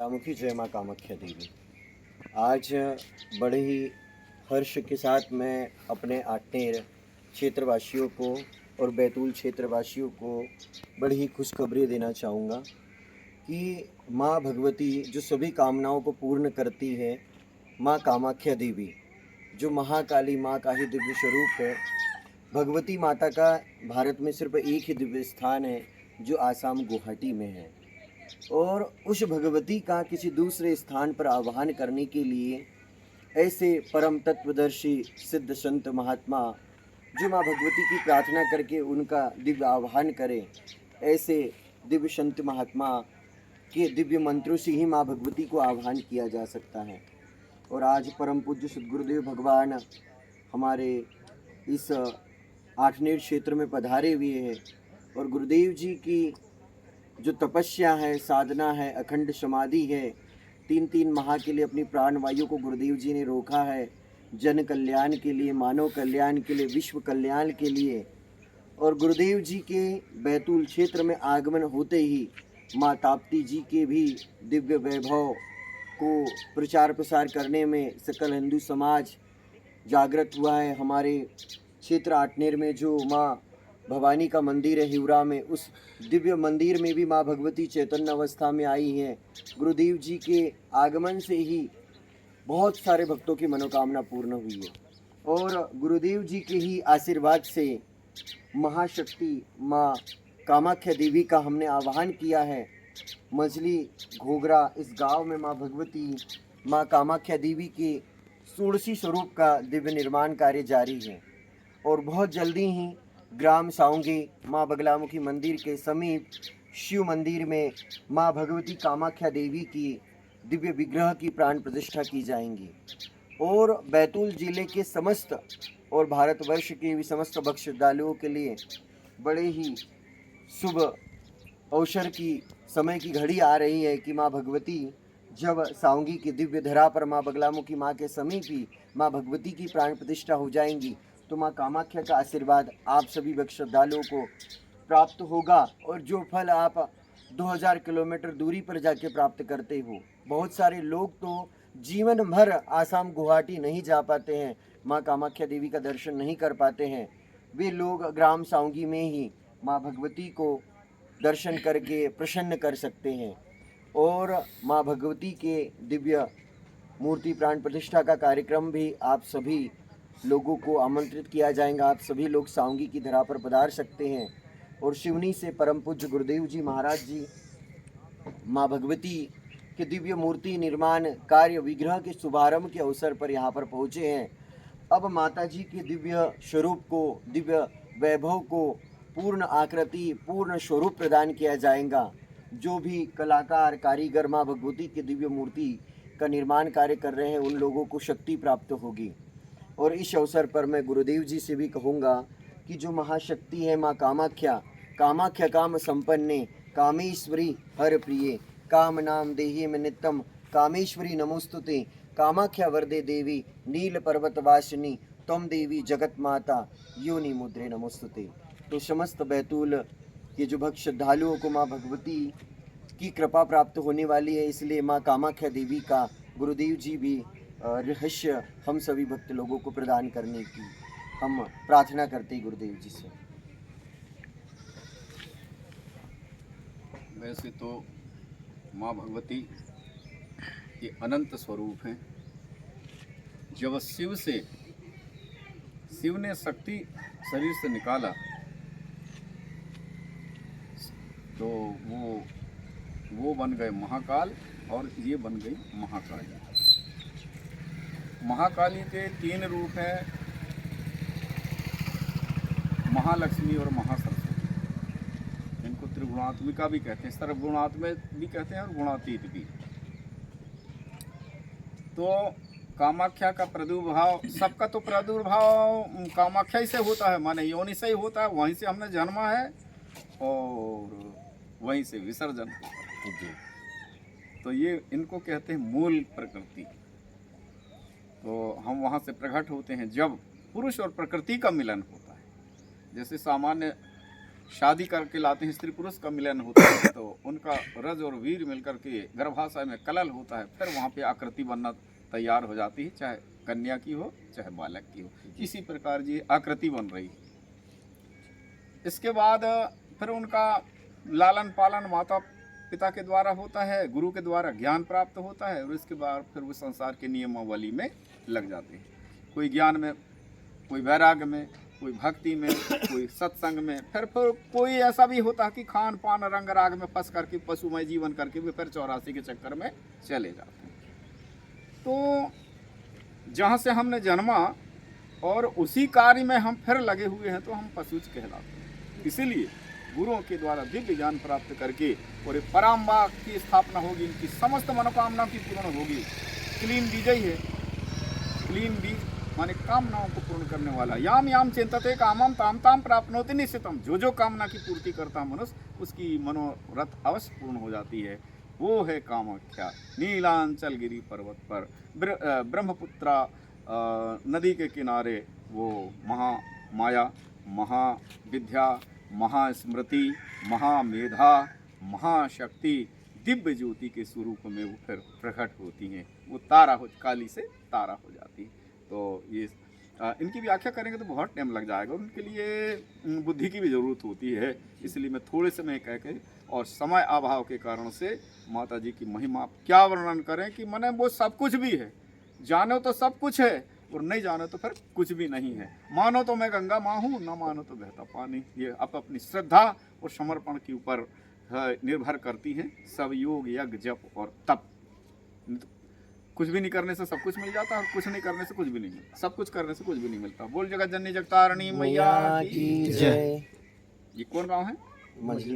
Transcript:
कामुखी जय माँ कामाख्या देवी। आज बड़े ही हर्ष के साथ मैं अपने आठनेर क्षेत्रवासियों को और बैतूल क्षेत्रवासियों को बड़ी ही खुशखबरी देना चाहूँगा कि माँ भगवती जो सभी कामनाओं को पूर्ण करती है, माँ कामाख्या देवी जो महाकाली माँ का ही दिव्य स्वरूप है। भगवती माता का भारत में सिर्फ एक ही दिव्य स्थान है जो आसाम गुवाहाटी में है, और उस भगवती का किसी दूसरे स्थान पर आवाहन करने के लिए ऐसे परम तत्वदर्शी सिद्ध संत महात्मा जो माँ भगवती की प्रार्थना करके उनका दिव्य आवाहन करें, ऐसे दिव्य संत महात्मा के दिव्य मंत्रों से ही माँ भगवती को आवाहन किया जा सकता है। और आज परम पूज्य सद्गुरुदेव भगवान हमारे इस आठनेर क्षेत्र में पधारे हुए हैं, और गुरुदेव जी की जो तपस्या है, साधना है, अखंड समाधि है, 3-3 माह के लिए अपनी प्राण वायु को गुरुदेव जी ने रोका है, जन कल्याण के लिए, मानव कल्याण के लिए, विश्व कल्याण के लिए। और गुरुदेव जी के बैतूल क्षेत्र में आगमन होते ही माँ ताप्ती जी के भी दिव्य वैभव को प्रचार प्रसार करने में सकल हिंदू समाज जागृत हुआ है। हमारे क्षेत्र आठनेर में जो माँ भवानी का मंदिर है हिवरा में, उस दिव्य मंदिर में भी माँ भगवती चैतन्य अवस्था में आई हैं। गुरुदेव जी के आगमन से ही बहुत सारे भक्तों की मनोकामना पूर्ण हुई है, और गुरुदेव जी के ही आशीर्वाद से महाशक्ति माँ कामाख्या देवी का हमने आवाहन किया है। मछली घोगरा इस गांव में माँ भगवती माँ कामाख्या देवी के षोडशी स्वरूप का दिव्य निर्माण कार्य जारी है, और बहुत जल्दी ही ग्राम साउंगी माँ बगलामुखी मंदिर के समीप शिव मंदिर में माँ भगवती कामाख्या देवी की दिव्य विग्रह की प्राण प्रतिष्ठा की जाएंगी। और बैतूल जिले के समस्त और भारतवर्ष के भी समस्त भक्त श्रद्धालुओं के लिए बड़े ही शुभ अवसर की समय की घड़ी आ रही है कि माँ भगवती जब साउंगी की दिव्य धरा पर माँ बगलामुखी माँ के समीप ही माँ भगवती की प्राण प्रतिष्ठा हो जाएंगी, तो माँ कामाख्या का आशीर्वाद आप सभी भक्त श्रद्धालुओं को प्राप्त होगा। और जो फल आप 2000 किलोमीटर दूरी पर जाके प्राप्त करते हो, बहुत सारे लोग तो जीवन भर आसाम गुवाहाटी नहीं जा पाते हैं, माँ कामाख्या देवी का दर्शन नहीं कर पाते हैं, वे लोग ग्राम साउंगी में ही माँ भगवती को दर्शन करके प्रसन्न कर सकते हैं। और माँ भगवती के दिव्य मूर्ति प्राण प्रतिष्ठा का कार्यक्रम भी आप सभी लोगों को आमंत्रित किया जाएगा। आप सभी लोग साउंगी की धरा पर पधार सकते हैं, और शिवनी से परम पूज्य गुरुदेव जी महाराज जी माँ भगवती के दिव्य मूर्ति निर्माण कार्य विग्रह के शुभारंभ के अवसर पर यहाँ पर पहुँचे हैं। अब माता जी के दिव्य स्वरूप को, दिव्य वैभव को पूर्ण आकृति, पूर्ण स्वरूप प्रदान किया जाएगा। जो भी कलाकार, कारीगर माँ भगवती की दिव्य मूर्ति का निर्माण कार्य कर रहे हैं, उन लोगों को शक्ति प्राप्त होगी। और इस अवसर पर मैं गुरुदेव जी से भी कहूँगा कि जो महाशक्ति है माँ कामाख्या, कामाख्या काम संपन्ने कामेश्वरी हर प्रिये, काम नाम देहि में नित्यम कामेश्वरी नमोस्तुते, कामाख्या वरदे देवी नील पर्वत वासिनी तम देवी जगत माता योनि मुद्रे नमोस्तुते। तो समस्त बैतूल के जो भक्त श्रद्धालुओं को माँ भगवती की कृपा प्राप्त होने वाली है, इसलिए माँ कामाख्या देवी का गुरुदेव जी भी रहस्य हम सभी भक्त लोगों को प्रदान करने की हम प्रार्थना करते हैं गुरुदेव जी से। वैसे तो माँ भगवती के अनंत स्वरूप हैं। जब शिव ने शक्ति शरीर से निकाला तो वो बन गए महाकाल, और ये बन गई महाकाली। महाकाली के 3 रूप हैं, महालक्ष्मी और महासरस्वती। इनको त्रिगुणात्मिका भी कहते हैं, सर्वगुणात्मक भी कहते हैं और गुणातीत भी। तो कामाख्या का प्रादुर्भाव, सबका तो प्रादुर्भाव कामाख्या ही से होता है, माने योनि से ही होता है, वहीं से हमने जन्मा है और वहीं से विसर्जन होता है। तो ये इनको कहते हैं मूल प्रकृति। तो हम वहाँ से प्रकट होते हैं जब पुरुष और प्रकृति का मिलन होता है। जैसे सामान्य शादी करके लाते हैं, स्त्री पुरुष का मिलन होता है, तो उनका रज और वीर मिलकर के गर्भाशय में कलल होता है, फिर वहाँ पे आकृति बनना तैयार हो जाती है, चाहे कन्या की हो चाहे बालक की हो। इसी प्रकार जी आकृति बन रही है। इसके बाद फिर उनका लालन पालन माता पिता के द्वारा होता है, गुरु के द्वारा ज्ञान प्राप्त होता है, और इसके बाद फिर वो संसार के नियमावली में लग जाते हैं। कोई ज्ञान में, कोई वैराग्य में, कोई भक्ति में, कोई सत्संग में, फिर कोई ऐसा भी होता है कि खान पान रंग राग में फंस करके पशुमय जीवन करके भी फिर 84 के चक्कर में चले जाते हैं। तो जहाँ से हमने जन्मा और उसी कार्य में हम फिर लगे हुए हैं, तो हम पशुच कहलाते हैं। इसीलिए गुरुओं के द्वारा दिव्य ज्ञान प्राप्त करके और एक पराम्बा की स्थापना होगी, इनकी समस्त मनोकामना की पूर्ण होगी। क्लीन बीजई है, क्लीन बीज माने कामनाओं को पूर्ण करने वाला। याम याम चिंतते कामम ताम ताम प्राप्नोति निश्चितम। जो जो कामना की पूर्ति करता मनुष्य, उसकी मनोरथ अवश्य पूर्ण हो जाती है। वो है कामाख्या, नीलांचल गिरी पर्वत पर ब्रह्मपुत्रा नदी के किनारे वो महामाया, महाविद्या, महास्मृति, महामेधा, महाशक्ति, दिव्य ज्योति के स्वरूप में वो फिर प्रकट होती हैं। वो तारा हो, काली से तारा हो जाती है। तो ये इनकी व्याख्या करेंगे तो बहुत टाइम लग जाएगा, उनके लिए बुद्धि की भी ज़रूरत होती है। इसलिए मैं थोड़े समय कह के और समय अभाव के कारण से माता जी की महिमा क्या वर्णन करें कि मने वो सब कुछ भी है, जानो तो सब कुछ है और नहीं जानो तो फिर कुछ भी नहीं है। मानो तो मैं गंगा माँ हूँ, न मानो तो बहता पानी। ये अपनी श्रद्धा और समर्पण के ऊपर निर्भर करती हैं। सब योग यज्ञ जप और तप। कुछ भी नहीं करने से सब कुछ मिल जाता है, और कुछ नहीं करने से कुछ भी नहीं मिलता। सब कुछ करने से कुछ भी नहीं मिलता। बोल जगत जननी जगतारणी मैया की जय। ये कौन गाँव है? मछली